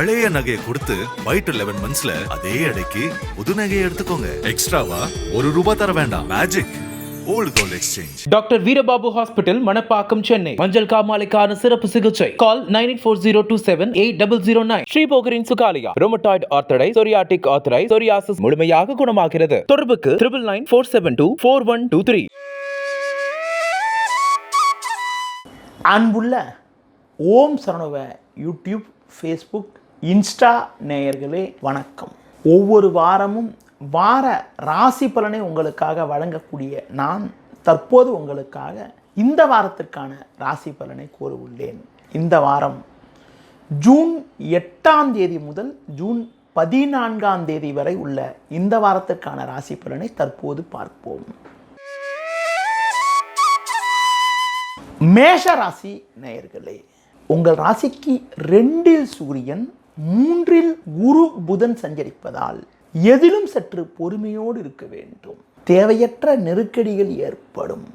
பழைய நகையை கொடுத்து வைட் 11 மந்த்ஸ்ல அதே அடைக்கு புது நகையை எடுத்துக்கோங்க. எக்ஸ்ட்ராவா ₹1 தர வேண்டாம். Magic old gold exchange. Doctor Veerababu hospital, Manappakkam, Chennai. மஞ்சள் காமாலைக்கான சிறப்பு சிகிச்சை. கால் 9840278009. ஸ்ரீபோகரின் சுகாலியா rheumatoid arthritis, psoriatic arthritis, psoriasis முழுமையாக குணமாகிறது. தொடர்புக்கு 9994724123. அன்புள்ள ஓம் சரணவ யூடியூப், ஃபேஸ்புக், இன்ஸ்டா நேயர்களே வணக்கம். ஒவ்வொரு வாரமும் வார ராசி பலனை உங்களுக்காக வழங்கக்கூடிய நான் தற்போது உங்களுக்காக இந்த வாரத்திற்கான ராசி பலனை கூற உள்ளேன். இந்த வாரம் ஜூன் 8ஆம் தேதி முதல் ஜூன் 14ஆம் தேதி வரை உள்ள இந்த வாரத்திற்கான ராசி பலனை தற்போது பார்ப்போம். மேஷ ராசி நேயர்களே, உங்கள் ராசிக்கு 2இல் சூரியன், 3இல் குரு புதன் சஞ்சரிப்பதால் எதிலும் சற்று பொறுமையோடு இருக்க வேண்டும். தேவையற்ற நெருக்கடிகள் ஏற்படும்.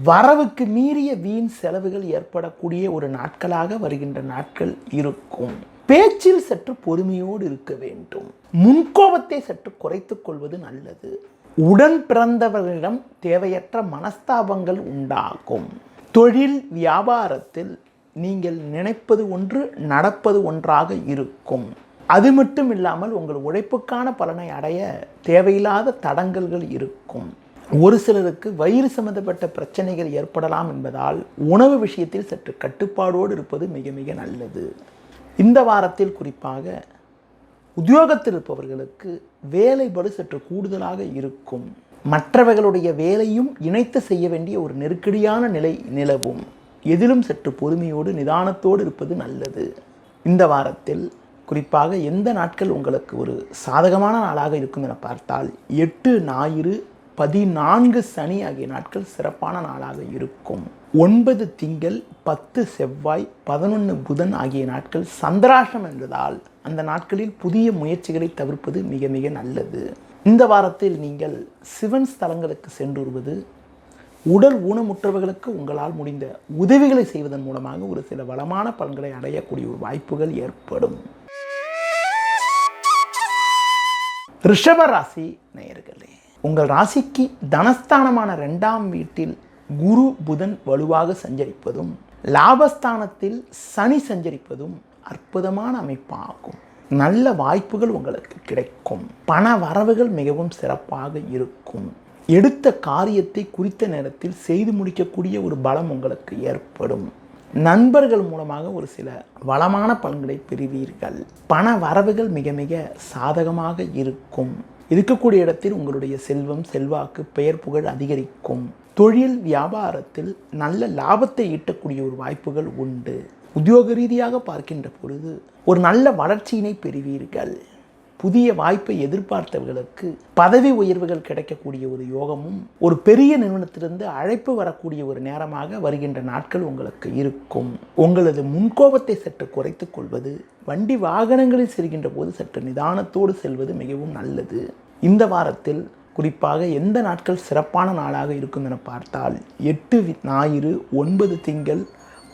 வரவுக்கு மீறிய வீண் செலவுகள் ஏற்படக்கூடிய ஒரு நாட்களாக வருகின்ற நாட்கள் இருக்கும். பேச்சில் சற்று பொறுமையோடு இருக்க வேண்டும். முன்கோபத்தை சற்று குறைத்துக் கொள்வது நல்லது. உடன் பிறந்தவர்களிடம் தேவையற்ற மனஸ்தாபங்கள் உண்டாகும். தொழில் வியாபாரத்தில் நீங்கள் நினைப்பது ஒன்று, நடப்பது ஒன்றாக இருக்கும். அது மட்டும் இல்லாமல் உங்கள் உழைப்புக்கான பலனை அடைய தேவையில்லாத தடங்கல்கள் இருக்கும். ஒரு சிலருக்கு வயிறு சம்பந்தப்பட்ட பிரச்சனைகள் ஏற்படலாம் என்பதால் உணவு விஷயத்தில் சற்று கட்டுப்பாடோடு இருப்பது மிக மிக நல்லது. இந்த வாரத்தில் குறிப்பாக உத்தியோகத்தில் இருப்பவர்களுக்கு வேலைப்பளு சற்று கூடுதலாக இருக்கும். மற்றவர்களுடைய வேலையும் இணைத்து செய்ய வேண்டிய ஒரு நெருக்கடியான நிலை நிலவும். எதிலும் சற்று பொறுமையோடு நிதானத்தோடு இருப்பது நல்லது. இந்த வாரத்தில் குறிப்பாக எந்த நாட்கள் உங்களுக்கு ஒரு சாதகமான நாளாக இருக்கும் என பார்த்தால் 8 ஞாயிறு, 14 சனி ஆகிய நாட்கள் சிறப்பான நாளாக இருக்கும். 9 திங்கள், 10 செவ்வாய், 11 புதன் ஆகிய நாட்கள் சந்திராஷ்டம் என்பதால் அந்த நாட்களில் புதிய முயற்சிகளை தவிர்ப்பது மிக மிக நல்லது. இந்த வாரத்தில் நீங்கள் சிவன் ஸ்தலங்களுக்கு சென்று வருவது, உடல் ஊனமுற்றவர்களுக்கு உங்களால் முடிந்த உதவிகளை செய்வதன் மூலமாக ஒரு சில வளமான பலன்களை அடையக்கூடிய ஒரு வாய்ப்புகள் ஏற்படும். ரிஷப ராசி நேயர்களே, உங்கள் ராசிக்கு தனஸ்தானமான 2ஆம் வீட்டில் குரு புதன் வலுவாக சஞ்சரிப்பதும் லாபஸ்தானத்தில் சனி சஞ்சரிப்பதும் அற்புதமான அமைப்பாகும். நல்ல வாய்ப்புகள் உங்களுக்கு கிடைக்கும். பண வரவுகள் மிகவும் சிறப்பாக இருக்கும். எடுத்த காரியத்தை குறித்த நேரத்தில் செய்து முடிக்கக்கூடிய ஒரு பலம் உங்களுக்கு ஏற்படும். நண்பர்கள் மூலமாக ஒரு சில வளமான பலன்களை பெறுவீர்கள். பண வரவுகள் மிக மிக சாதகமாக இருக்கும். இருக்கக்கூடிய இடத்தில் உங்களுடைய செல்வம், செல்வாக்கு, பெயர் புகழ் அதிகரிக்கும். தொழில் வியாபாரத்தில் நல்ல லாபத்தை ஈட்டக்கூடிய ஒரு வாய்ப்புகள் உண்டு. உத்தியோக ரீதியாக பார்க்கின்ற பொழுது ஒரு நல்ல வளர்ச்சியினை பெறுவீர்கள். புதிய வாய்ப்பை எதிர்பார்த்தவர்களுக்கு பதவி உயர்வுகள் கிடைக்கக்கூடிய ஒரு யோகமும், ஒரு பெரிய நிறுவனத்திலிருந்து அழைப்பு வரக்கூடிய ஒரு நேரமாக வருகின்ற நாட்கள் உங்களுக்கு இருக்கும். உங்களது முன்கோபத்தை சற்று குறைத்துக் கொள்வது, வண்டி வாகனங்களில் செல்கின்ற போது சற்று நிதானத்தோடு செல்வது மிகவும் நல்லது. இந்த வாரத்தில் குறிப்பாக எந்த நாட்கள் சிறப்பான நாளாக இருக்கும் என பார்த்தால் 8 ஞாயிறு, 9 திங்கள்,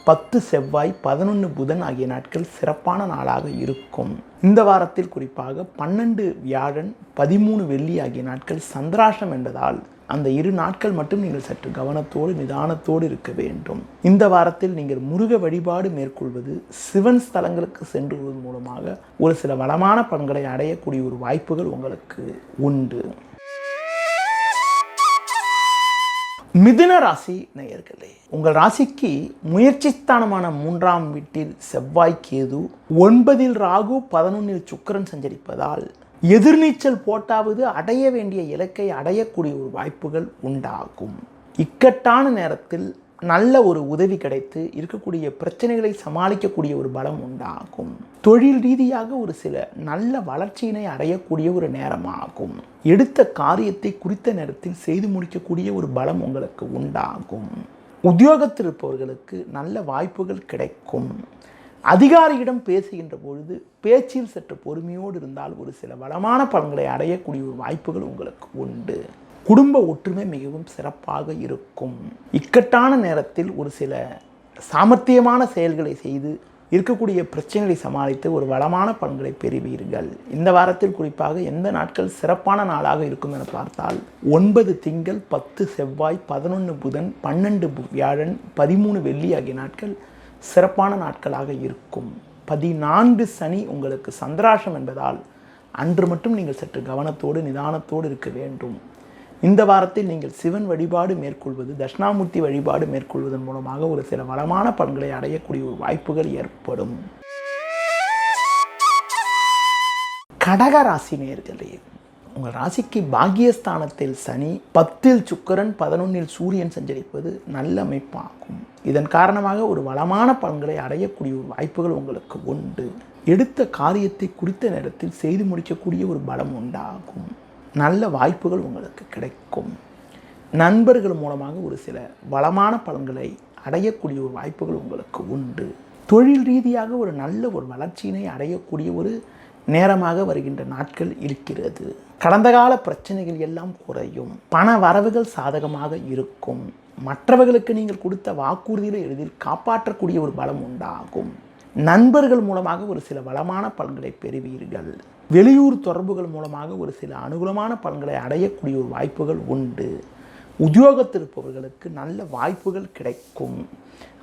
10 செவ்வாய், 11 புதன் ஆகிய நாட்கள் சிறப்பான நாளாக இருக்கும். இந்த வாரத்தில் குறிப்பாக 12 வியாழன், 13 வெள்ளி ஆகிய நாட்கள் சந்திராஷ்டம் என்பதால் அந்த 2 நாட்கள் மட்டும் நீங்கள் சற்று கவனத்தோடு நிதானத்தோடு இருக்க வேண்டும். இந்த வாரத்தில் நீங்கள் முருக வழிபாடு மேற்கொள்வது, சிவன் ஸ்தலங்களுக்கு சென்று வருவதன் மூலமாக ஒரு சில வளமான பலன்களை அடையக்கூடிய ஒரு வாய்ப்புகள் உங்களுக்கு உண்டு. மிதுன ராசி நேயர்களே, உங்கள் ராசிக்கு முயற்சி ஸ்தானமான 3ஆம் வீட்டில் செவ்வாய் கேது, 9இல் ராகு, 11இல் சுக்கிரன் சஞ்சரிப்பதால் எதிர்நீச்சல் போட்டாவது அடைய வேண்டிய இலக்கை அடையக்கூடிய ஒரு வாய்ப்புகள் உண்டாகும். இக்கட்டான நேரத்தில் நல்ல ஒரு உதவி கிடைத்து இருக்கக்கூடிய பிரச்சனைகளை சமாளிக்கக்கூடிய ஒரு பலம் உண்டாகும். தொழில் ரீதியாக ஒரு சில நல்ல வளர்ச்சியினை அடையக்கூடிய ஒரு நேரமாகும். எடுத்த காரியத்தை குறித்த நேரத்தில் செய்து முடிக்கக்கூடிய ஒரு பலம் உங்களுக்கு உண்டாகும். உத்தியோகத்தில் இருப்பவர்களுக்கு நல்ல வாய்ப்புகள் கிடைக்கும். அதிகாரியிடம் பேசுகின்ற பொழுது பேச்சில் சற்று பொறுமையோடு இருந்தால் ஒரு சில வளமான பலன்களை அடையக்கூடிய ஒரு வாய்ப்புகள் உங்களுக்கு உண்டு. குடும்ப ஒற்றுமை மிகவும் சிறப்பாக இருக்கும். இக்கட்டான நேரத்தில் ஒரு சில சாமர்த்தியமான செயல்களை செய்து இருக்கக்கூடிய பிரச்சனைகளை சமாளித்து ஒரு வளமான பலன்களை பெறுவீர்கள். இந்த வாரத்தில் குறிப்பாக எந்த நாட்கள் சிறப்பான நாளாக இருக்கும் என பார்த்தால் 9 திங்கள், 10 செவ்வாய், 11 புதன், 12 வியாழன், 13 வெள்ளி ஆகிய நாட்கள் சிறப்பான நாட்களாக இருக்கும். 14 சனி உங்களுக்கு சந்திராஷம் என்பதால் அன்று மட்டும் நீங்கள் சற்று கவனத்தோடு நிதானத்தோடு இருக்க வேண்டும். இந்த வாரத்தில் நீங்கள் சிவன் வழிபாடு மேற்கொள்வது, தட்சிணாமூர்த்தி வழிபாடு மேற்கொள்வதன் மூலமாக ஒரு சில வளமான பலன்களை அடையக்கூடிய ஒரு வாய்ப்புகள் ஏற்படும். கடக ராசி நேயர்களே, உங்கள் ராசிக்கு பாக்கியஸ்தானத்தில் சனி, 10 சுக்கிரன், 11 சூரியன் சஞ்சரிப்பது நல்ல அமைப்பாகும். இதன் காரணமாக ஒரு வளமான பலன்களை அடையக்கூடிய ஒரு வாய்ப்புகள் உங்களுக்கு உண்டு. எடுத்த காரியத்தை குறித்த நேரத்தில் செய்து முடிக்கக்கூடிய ஒரு பலம் உண்டாகும். நல்ல வாய்ப்புகள் உங்களுக்கு கிடைக்கும். நண்பர்கள் மூலமாக ஒரு சில வளமான பலன்களை அடையக்கூடிய ஒரு வாய்ப்புகள் உங்களுக்கு உண்டு. தொழில் ரீதியாக ஒரு நல்ல ஒரு வளர்ச்சியினை அடையக்கூடிய ஒரு நேரமாக வருகின்ற நாட்கள் இருக்கிறது. கடந்த கால பிரச்சனைகள் எல்லாம் குறையும். பண வரவுகள் சாதகமாக இருக்கும். மற்றவர்களுக்கு நீங்கள் கொடுத்த வாக்குறுதிகளை எளிதில் காப்பாற்றக்கூடிய ஒரு பலம் உண்டாகும். நண்பர்கள் மூலமாக ஒரு சில வளமான பலன்களை பெறுவீர்கள். வெளியூர் தொடர்புகள் மூலமாக ஒரு சில அனுகூலமான பலன்களை அடையக்கூடிய ஒரு வாய்ப்புகள் உண்டு. உத்தியோகத்தில் இருப்பவர்களுக்கு நல்ல வாய்ப்புகள் கிடைக்கும்.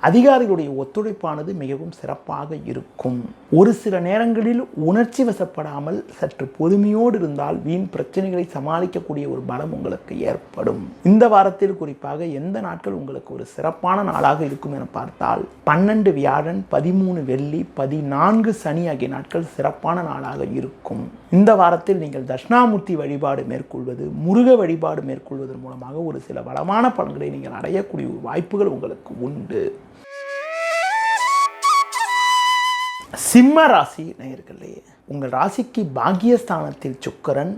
அதிகாரிகளுடைய ஒத்துழைப்பானது மிகவும் சிறப்பாக இருக்கும். ஒரு சில நேரங்களில் உணர்ச்சி வசப்படாமல் சற்று பொறுமையோடு இருந்தால் வீண் பிரச்சனைகளை சமாளிக்கக்கூடிய ஒரு பலம் உங்களுக்கு ஏற்படும். இந்த வாரத்தில் குறிப்பாக எந்த நாட்கள் உங்களுக்கு ஒரு சிறப்பான நாளாக இருக்கும் என பார்த்தால் 12 வியாழன், 13 வெள்ளி, 14 சனி ஆகிய நாட்கள் சிறப்பான நாளாக இருக்கும். இந்த வாரத்தில் நீங்கள் தட்சிணாமூர்த்தி வழிபாடு மேற்கொள்வது, முருக வழிபாடு மேற்கொள்வதன் மூலமாக ஒரு சில வளமான பலன்களை நீங்கள் அடையக்கூடிய வாய்ப்புகள் உங்களுக்கு உண்டு. சிம்ம ராசி நேயர்களே, உங்கள் ராசிக்கு பாக்கியஸ்தானத்தில் சுக்கிரன்,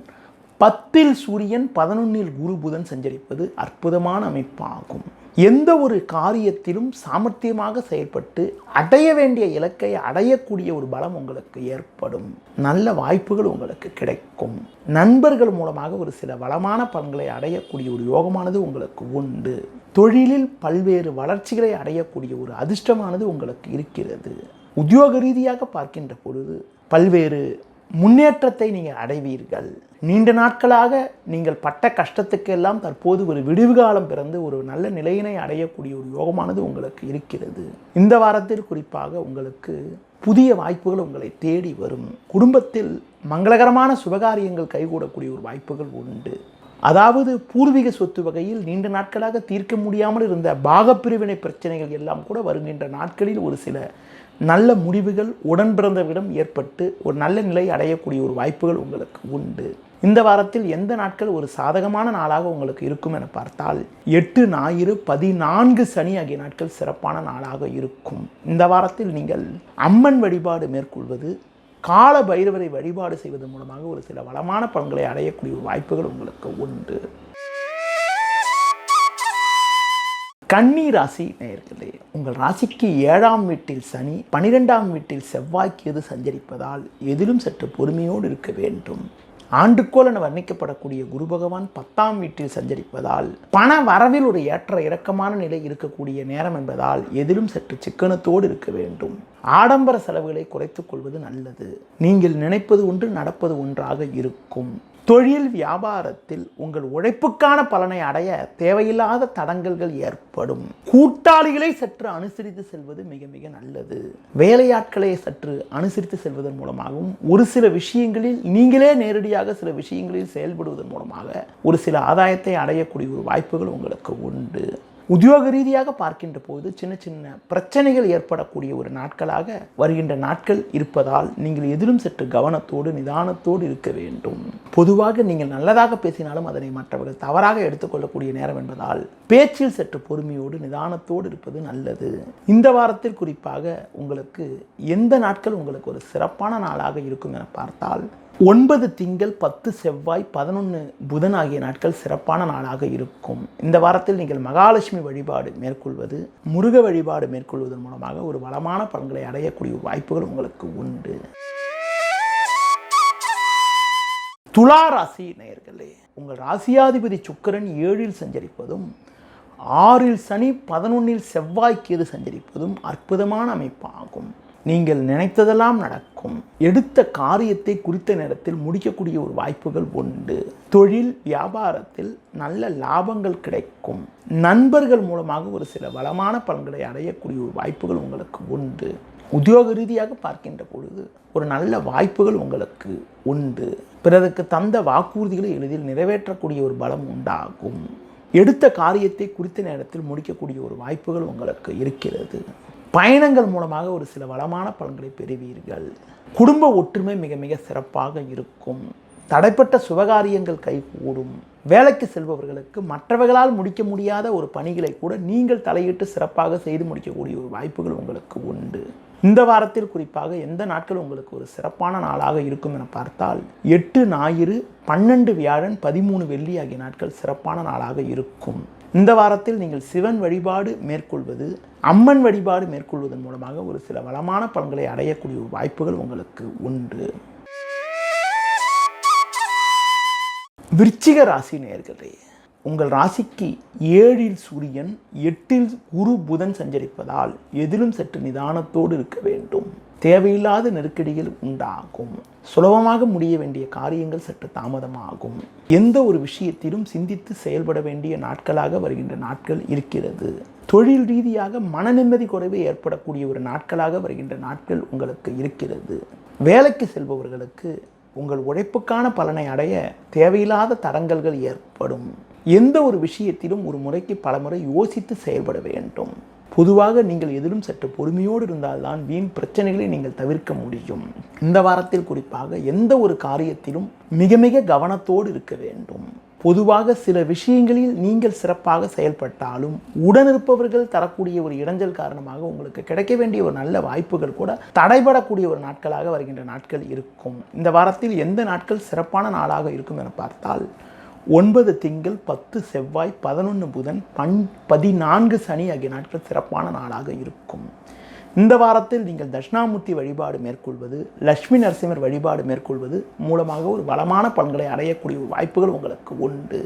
10 சூரியன், 11 குரு புதன் சஞ்சரிப்பது அற்புதமான அமைப்பாகும். எந்த ஒரு காரியத்திலும் சாமர்த்தியமாக செயல்பட்டு அடைய வேண்டிய இலக்கை அடையக்கூடிய ஒரு பலம் உங்களுக்கு ஏற்படும். நல்ல வாய்ப்புகள் உங்களுக்கு கிடைக்கும். நண்பர்கள் மூலமாக ஒரு சில வளமான பலன்களை அடையக்கூடிய ஒரு யோகமானது உங்களுக்கு உண்டு. தொழிலில் பல்வேறு வளர்ச்சிகளை அடையக்கூடிய ஒரு அதிர்ஷ்டமானது உங்களுக்கு இருக்கிறது. உத்தியோக ரீதியாக பார்க்கின்ற பொழுது பல்வேறு முன்னேற்றத்தை நீங்கள் அடைவீர்கள். நீண்ட நாட்களாக நீங்கள் பட்ட கஷ்டத்துக்கெல்லாம் தற்போது ஒரு விடிவு காலம் பிறந்து ஒரு நல்ல நிலையினை அடையக்கூடிய ஒரு யோகமானது உங்களுக்கு இருக்கிறது. இந்த வாரத்தில் குறிப்பாக உங்களுக்கு புதிய வாய்ப்புகள் உங்களை தேடி வரும். குடும்பத்தில் மங்களகரமான சுபகாரியங்கள் கைகூடக்கூடிய ஒரு வாய்ப்புகள் உண்டு. அதாவது பூர்வீக சொத்து வகையில் நீண்ட நாட்களாக தீர்க்க முடியாமல் இருந்த பாகப்பிரிவினை பிரச்சனைகள் எல்லாம் கூட வருகின்ற நாட்களில் ஒரு சில நல்ல முடிவுகள் உடன் பிறந்தவரிடம் ஏற்பட்டு ஒரு நல்ல நிலை அடையக்கூடிய ஒரு வாய்ப்புகள் உங்களுக்கு உண்டு. இந்த வாரத்தில் எந்த நாட்கள் ஒரு சாதகமான நாளாக உங்களுக்கு இருக்கும் என பார்த்தால் 8 ஞாயிறு, 14 சனி ஆகிய நாட்கள் சிறப்பான நாளாக இருக்கும். இந்த வாரத்தில் நீங்கள் அம்மன் வழிபாடு மேற்கொள்வது, கால பைரவரை வழிபாடு செய்வதன் மூலமாக ஒரு சில வளமான பலன்களை அடையக்கூடிய வாய்ப்புகள் உங்களுக்கு உண்டு. கன்னி ராசி நேயர்களே, உங்கள் ராசிக்கு 7ஆம் வீட்டில் சனி, 12ஆம் வீட்டில் செவ்வாய், கேது சஞ்சரிப்பதால் எதிலும் சற்று பொறுமையோடு இருக்க வேண்டும். ஆண்டுக்கோள் என வர்ணிக்கப்படக்கூடிய குரு பகவான் 10ஆம் வீட்டில் சஞ்சரிப்பதால் பண வரவில் ஒரு ஏற்ற இறக்கமான நிலை இருக்கக்கூடிய நேரம் என்பதால் எதிலும் சற்று சிக்கனத்தோடு இருக்க வேண்டும். ஆடம்பர செலவுகளை குறைத்துக் கொள்வது நல்லது. நீங்கள் நினைப்பது ஒன்று, நடப்பது ஒன்றாக இருக்கும். தொழில் வியாபாரத்தில் உங்கள் உழைப்புக்கான பலனை அடைய தேவையில்லாத தடங்கல்கள் ஏற்படும். கூட்டாளிகளை சற்று அனுசரித்து செல்வது மிக மிக நல்லது. வேலையாட்களை சற்று அனுசரித்து செல்வதன் மூலமாகவும் ஒரு சில விஷயங்களில் நீங்களே நேரடியாக சில விஷயங்களில் செயல்படுவதன் மூலமாக ஒரு சில ஆதாயத்தை அடையக்கூடிய ஒரு வாய்ப்புகள் உங்களுக்கு உண்டு. உத்தியோக ரீதியாக பார்க்கின்ற போது சின்ன சின்ன பிரச்சனைகள் ஏற்படக்கூடிய ஒரு நாட்களாக வருகின்ற நாட்கள் இருப்பதால் நீங்கள் எதிலும் சற்று கவனத்தோடு நிதானத்தோடு இருக்க வேண்டும். பொதுவாக நீங்கள் நல்லதாக பேசினாலும் அதனை மற்றவர்கள் தவறாக எடுத்துக்கொள்ளக்கூடிய நேரம் என்பதால் பேச்சில் சற்று பொறுமையோடு நிதானத்தோடு இருப்பது நல்லது. இந்த வாரத்தில் குறிப்பாக உங்களுக்கு எந்த நாட்கள் உங்களுக்கு ஒரு சிறப்பான நாளாக இருக்கும் என பார்த்தால் 9 திங்கள், 10 செவ்வாய், 11 புதன் ஆகிய நாட்கள் சிறப்பான நாளாக இருக்கும். இந்த வாரத்தில் நீங்கள் மகாலட்சுமி வழிபாடு மேற்கொள்வது, முருக வழிபாடு மேற்கொள்வதன் மூலமாக ஒரு வளமான பலன்களை அடையக்கூடிய வாய்ப்புகள் உங்களுக்கு உண்டு. துலா ராசி நேயர்களே, உங்கள் ராசியாதிபதி சுக்கிரன் 7இல் சஞ்சரிப்பதும் 6இல் சனி, 11இல் செவ்வாய், கேது சஞ்சரிப்பதும் அற்புதமான அமைப்பாகும். நீங்கள் நினைத்ததெல்லாம் நடக்கும். எடுத்த காரியத்தை குறித்த நேரத்தில் முடிக்கக்கூடிய ஒரு வாய்ப்புகள் உண்டு. தொழில் வியாபாரத்தில் நல்ல லாபங்கள் கிடைக்கும். நண்பர்கள் மூலமாக ஒரு சில வளமான பலன்களை அடையக்கூடிய ஒரு வாய்ப்புகள் உங்களுக்கு உண்டு. உத்தியோக ரீதியாக பார்க்கின்ற பொழுது ஒரு நல்ல வாய்ப்புகள் உங்களுக்கு உண்டு. பிறருக்கு தந்த வாக்குறுதிகளை எளிதில் நிறைவேற்றக்கூடிய ஒரு பலம் உண்டாகும். எடுத்த காரியத்தை குறித்த நேரத்தில் முடிக்கக்கூடிய ஒரு வாய்ப்புகள் உங்களுக்கு இருக்கிறது. பயணங்கள் மூலமாக ஒரு சில வளமான பலன்களை பெறுவீர்கள். குடும்ப ஒற்றுமை மிக மிக சிறப்பாக இருக்கும். தடைப்பட்ட சுபகாரியங்கள் கைகூடும். வேலைக்கு செல்பவர்களுக்கு மற்றவர்களால் முடிக்க முடியாத ஒரு பணிகளை கூட நீங்கள் தலையிட்டு சிறப்பாக செய்து முடிக்கக்கூடிய ஒரு வாய்ப்புகள் உங்களுக்கு உண்டு. இந்த வாரத்தில் குறிப்பாக எந்த நாட்கள் உங்களுக்கு ஒரு சிறப்பான நாளாக இருக்கும் என பார்த்தால் 8 ஞாயிறு, 12 வியாழன், 13 வெள்ளி ஆகிய நாட்கள் சிறப்பான நாளாக இருக்கும். இந்த வாரத்தில் நீங்கள் சிவன் வழிபாடு மேற்கொள்வது, அம்மன் வழிபாடு மேற்கொள்வதன் மூலமாக ஒரு சில வளமான பலன்களை அடையக்கூடிய வாய்ப்புகள் உங்களுக்கு உண்டு. விருச்சிக ராசி நேயர்களே, உங்கள் ராசிக்கு 7ல் சூரியன், 8ல் குரு புதன் சஞ்சரிப்பதால் எதிலும் சற்று நிதானத்தோடு இருக்க வேண்டும். தேவையில்லாத நெருக்கடிகள் உண்டாகும். சுலபமாக முடிய வேண்டிய காரியங்கள் சற்று தாமதமாகும். எந்த ஒரு விஷயத்திலும் சிந்தித்து செயல்பட வேண்டிய நாட்களாக வருகின்ற நாட்கள் இருக்கிறது. தொழில் ரீதியாக மன நிம்மதி குறைவு ஏற்படக்கூடிய ஒரு நாட்களாக வருகின்ற நாட்கள் உங்களுக்கு இருக்கிறது. வேலைக்கு செல்பவர்களுக்கு உங்கள் உழைப்புக்கான பலனை அடைய தேவையில்லாத தடங்கல்கள் ஏற்படும். எந்த ஒரு விஷயத்திலும் ஒரு முறைக்கு பல முறை யோசித்து செயல்பட வேண்டும். பொதுவாக நீங்கள் எதிலும் சற்று பொறுமையோடு இருந்தால்தான் வீண் பிரச்சனைகளை நீங்கள் தவிர்க்க முடியும். இந்த வாரத்தில் குறிப்பாக எந்த ஒரு காரியத்திலும் மிக மிக கவனத்தோடு இருக்க வேண்டும். பொதுவாக சில விஷயங்களில் நீங்கள் சிறப்பாக செயல்பட்டாலும் உடனிருப்பவர்கள் தரக்கூடிய ஒரு இடைஞ்சல் காரணமாக உங்களுக்கு கிடைக்க வேண்டிய ஒரு நல்ல வாய்ப்புகள் கூட தடைபடக்கூடிய ஒரு நாட்களாக வருகின்ற நாட்கள் இருக்கும். இந்த வாரத்தில் எந்த நாட்கள் சிறப்பான நாளாக இருக்கும் என பார்த்தால் 9 திங்கள், 10 செவ்வாய், 11 புதன், 14 சனி ஆகிய நாட்கள் சிறப்பான நாளாக இருக்கும். இந்த வாரத்தில் நீங்கள் தட்சிணாமூர்த்தி வழிபாடு மேற்கொள்வது, லட்சுமி நரசிம்மர் வழிபாடு மேற்கொள்வது மூலமாக ஒரு வளமான பலன்களை அடையக்கூடிய வாய்ப்புகள் உங்களுக்கு உண்டு.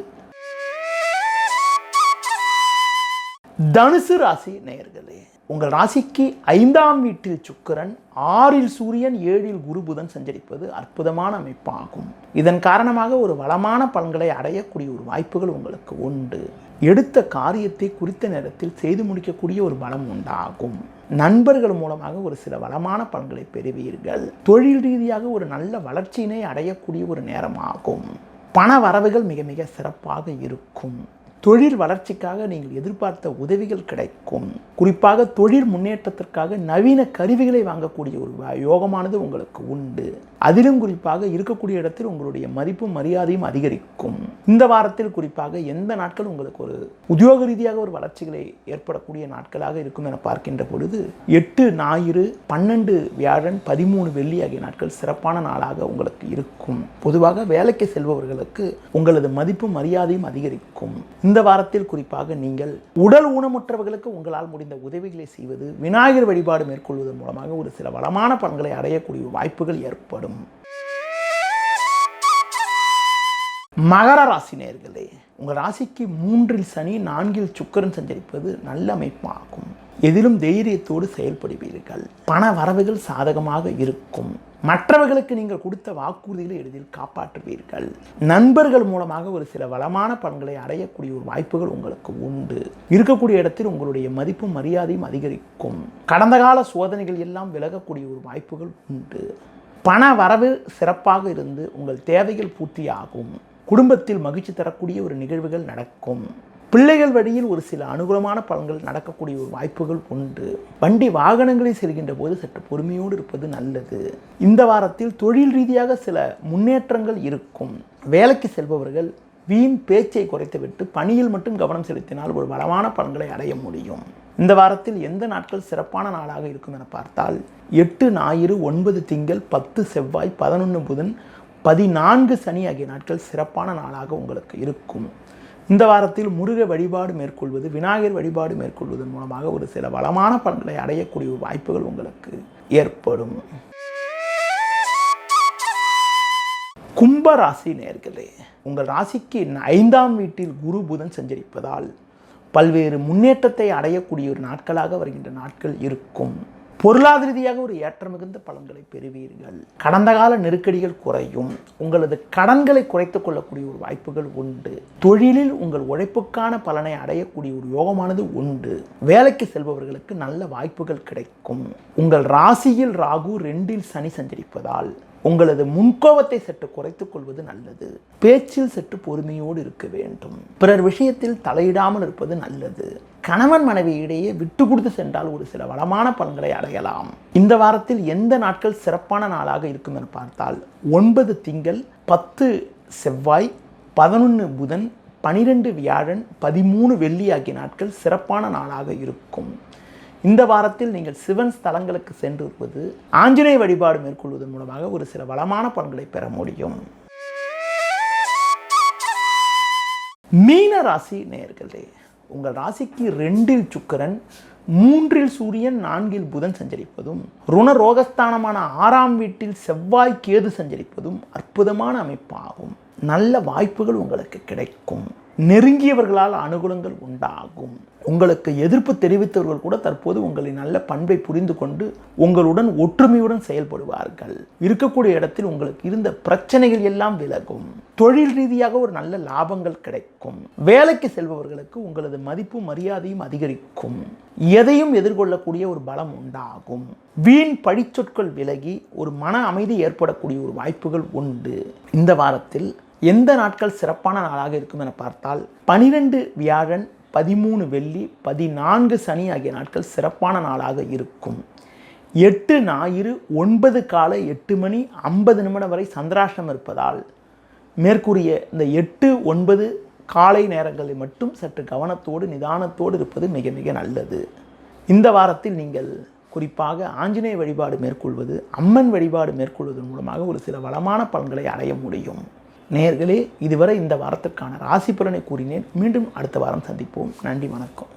தனுசு ராசி நேயர்களே, உங்கள் ராசிக்கு 5ஆம் வீட்டில் சுக்கிரன், 6ல் சூரியன், 7ல் குரு புதன் சஞ்சரிப்பது அற்புதமான அமைப்பாகும். இதன் காரணமாக ஒரு வளமான பலன்களை அடையக்கூடிய ஒரு வாய்ப்புகள் உங்களுக்கு உண்டு. எடுத்த காரியத்தை குறித்த நேரத்தில் செய்து முடிக்கக்கூடிய ஒரு பலம் உண்டாகும். நண்பர்கள் மூலமாக ஒரு சில வளமான பலன்களை பெறுவீர்கள். தொழில் ரீதியாக ஒரு நல்ல வளர்ச்சியினை அடையக்கூடிய ஒரு நேரமாகும். பண வரவுகள் மிக மிக சிறப்பாக இருக்கும். தொழில் வளர்ச்சிக்காக நீங்கள் எதிர்பார்த்த உதவிகள் கிடைக்கும். குறிப்பாக தொழில் முன்னேற்றத்திற்காக நவீன கருவிகளை வாங்கக்கூடிய ஒரு யோகமானது உங்களுக்கு உண்டு. அதிலும் குறிப்பாக இருக்கக்கூடிய இடத்தில் உங்களுடைய மதிப்பும் மரியாதையும் அதிகரிக்கும். இந்த வாரத்தில் குறிப்பாக எந்த நாட்கள் உங்களுக்கு ஒரு உத்தியோக ரீதியாக ஒரு வளர்ச்சிகளை ஏற்படக்கூடிய நாட்களாக இருக்கும் என பார்க்கின்ற பொழுது 8 ஞாயிறு, 12 வியாழன், 13 வெள்ளி ஆகிய நாட்கள் சிறப்பான நாளாக உங்களுக்கு இருக்கும். பொதுவாக வேலைக்கு செல்பவர்களுக்கு உங்களது மதிப்பும் மரியாதையும் அதிகரிக்கும். இந்த வாரத்தில் குறிப்பாக நீங்கள் உடல் ஊனமுற்றவர்களுக்கு உங்களால் முடிந்த உதவிகளை செய்வது, விநாயகர் வழிபாடு மேற்கொள்வதன் மூலமாக ஒரு சில வளமான பலன்களை அடையக்கூடிய வாய்ப்புகள் ஏற்படும். மகர ராசி நேயர்களே, உங்கள் ராசிக்கு 3ல் சனி, 4ல் சுக்கிரன் சஞ்சரிப்பது நல்ல அமைப்பாகும். எதிலும் தைரியத்தோடு செயல்படுவீர்கள். பண வரவுகள் சாதகமாக இருக்கும். மற்றவர்களுக்கு நீங்கள் கொடுத்த வாக்குறுதிகளை எளிதில் காப்பாற்றுவீர்கள். நண்பர்கள் மூலமாக ஒரு சில வளமான பலன்களை அடையக்கூடிய ஒரு வாய்ப்புகள் உங்களுக்கு உண்டு. இருக்கக்கூடிய இடத்தில் உங்களுடைய மதிப்பும் மரியாதையும் அதிகரிக்கும். கடந்த கால சோதனைகள் எல்லாம் விலகக்கூடிய ஒரு வாய்ப்புகள் உண்டு. பண வரவு சிறப்பாக இருந்து உங்கள் தேவைகள் பூர்த்தியாகும். குடும்பத்தில் மகிழ்ச்சி தரக்கூடிய ஒரு நிகழ்வுகள் நடக்கும். பிள்ளைகள் வழியில் ஒரு சில அனுகூலமான பலன்கள் நடக்கக்கூடிய ஒரு வாய்ப்புகள் உண்டு. வண்டி வாகனங்களில் செல்கின்ற போது சற்று பொறுமையோடு இருப்பது நல்லது. இந்த வாரத்தில் தொழில் ரீதியாக சில முன்னேற்றங்கள் இருக்கும். வேலைக்கு செல்பவர்கள் வீண் பேச்சை குறைத்துவிட்டு பணியில் மட்டும் கவனம் செலுத்தினால் ஒரு வளமான பலன்களை அடைய முடியும். இந்த வாரத்தில் எந்த நாட்கள் சிறப்பான நாளாக இருக்கும் என பார்த்தால் 8 ஞாயிறு, 9 திங்கள், 10 செவ்வாய், 11 புதன், 14 சனி ஆகிய நாட்கள் சிறப்பான நாளாக உங்களுக்கு இருக்கும். இந்த வாரத்தில் முருக வழிபாடு மேற்கொள்வது, விநாயகர் வழிபாடு மேற்கொள்வதன் மூலமாக ஒரு சில வளமான பலன்களை அடையக்கூடிய வாய்ப்புகள் உங்களுக்கு ஏற்படும். கும்பராசி நேயர்களே, உங்கள் ராசிக்கு 5ஆம் வீட்டில் குரு புதன் சஞ்சரிப்பதால் பல்வேறு முன்னேற்றத்தை அடையக்கூடிய ஒரு நாட்களாக வருகின்ற நாட்கள் இருக்கும். பொருளாதார ரீதியாக ஒரு ஏற்ற மிகுந்த பலன்களை பெறுவீர்கள். கடந்த கால நெருக்கடிகள் குறையும். உங்களது கடன்களை குறைத்துக் கொள்ளக்கூடிய ஒரு வாய்ப்புகள் உண்டு. தொழிலில் உங்கள் உழைப்புக்கான பலனை அடையக்கூடிய ஒரு யோகமானது உண்டு. வேலைக்கு செல்பவர்களுக்கு நல்ல வாய்ப்புகள் கிடைக்கும். உங்கள் ராசியில் ராகு 2இல் சனி சஞ்சரிப்பதால் உங்களது முன்கோபத்தை சற்று குறைத்துக் கொள்வது நல்லது. பேச்சில் சற்று பொறுமையோடு இருக்க வேண்டும். பிறர் விஷயத்தில் தலையிடாமல் இருப்பது நல்லது. கணவன் மனைவி இடையே விட்டு கொடுத்து சென்றால் ஒரு சில வளமான பலன்களை அடையலாம். இந்த வாரத்தில் எந்த நாட்கள் சிறப்பான நாளாக இருக்கும் என பார்த்தால் 9 திங்கள், 10 செவ்வாய், 11 புதன், 12 வியாழன், 13 வெள்ளி ஆகிய நாட்கள் சிறப்பான நாளாக இருக்கும். இந்த வாரத்தில் நீங்கள் சிவன் ஸ்தலங்களுக்கு சென்று வருவது, ஆஞ்சநேய வழிபாடு மேற்கொள்வதன் மூலமாக ஒரு சில வளமான பலன்களை பெற முடியும். மீன ராசி நேயர்களே, உங்கள் ராசிக்கு 2இல் சுக்கிரன், 3இல் சூரியன், 4இல் புதன் சஞ்சரிப்பதும், ருண ரோகஸ்தானமான 6ஆம் வீட்டில் செவ்வாய் கேது சஞ்சரிப்பதும் அற்புதமான அமைப்பாகும். நல்ல வாய்ப்புகள் உங்களுக்கு கிடைக்கும். நெருங்கியவர்களால் அனுகூலங்கள் உண்டாகும். உங்களுக்கு எதிர்ப்பு தெரிவித்தவர்கள் கூட தற்போது உங்களின் நல்ல பண்பை புரிந்து கொண்டு உங்களுடன் ஒற்றுமையுடன் செயல்படுவார்கள். இருக்கக்கூடிய இடத்தில் உங்களுக்கு இருந்த பிரச்சனைகள் எல்லாம் விலகும். தொழில் ரீதியாக ஒரு நல்ல லாபங்கள் கிடைக்கும். வேலைக்கு செல்பவர்களுக்கு உங்களது மதிப்பு மரியாதையும் அதிகரிக்கும். எதையும் எதிர்கொள்ளக்கூடிய ஒரு பலம் உண்டாகும். வீண் பழிச்சொற்கள் விலகி ஒரு மன அமைதி ஏற்படக்கூடிய ஒரு வாய்ப்புகள் உண்டு. இந்த வாரத்தில் எந்த நாட்கள் சிறப்பான நாளாக இருக்கும் என பார்த்தால் 12 வியாழன், 13 வெள்ளி, 14 சனி ஆகிய நாட்கள் சிறப்பான நாளாக இருக்கும். 8 ஞாயிறு, 9 காலை 8 மணி 50 நிமிடம் வரை சந்திராஷ்டமம் இருப்பதால் மேற்கூறிய இந்த 8, 9 காலை நேரங்களில் மட்டும் சற்று கவனத்தோடு நிதானத்தோடு இருப்பது மிக மிக நல்லது. இந்த வாரத்தில் நீங்கள் குறிப்பாக ஆஞ்சநேய வழிபாடு மேற்கொள்வது, அம்மன் வழிபாடு மேற்கொள்வதன் மூலமாக ஒரு சில வளமான பலன்களை அடைய முடியும். நேயர்களே, இதுவரை இந்த வாரத்திற்கான ராசி பலனை கூறினேன். மீண்டும் அடுத்த வாரம் சந்திப்போம். நன்றி, வணக்கம்.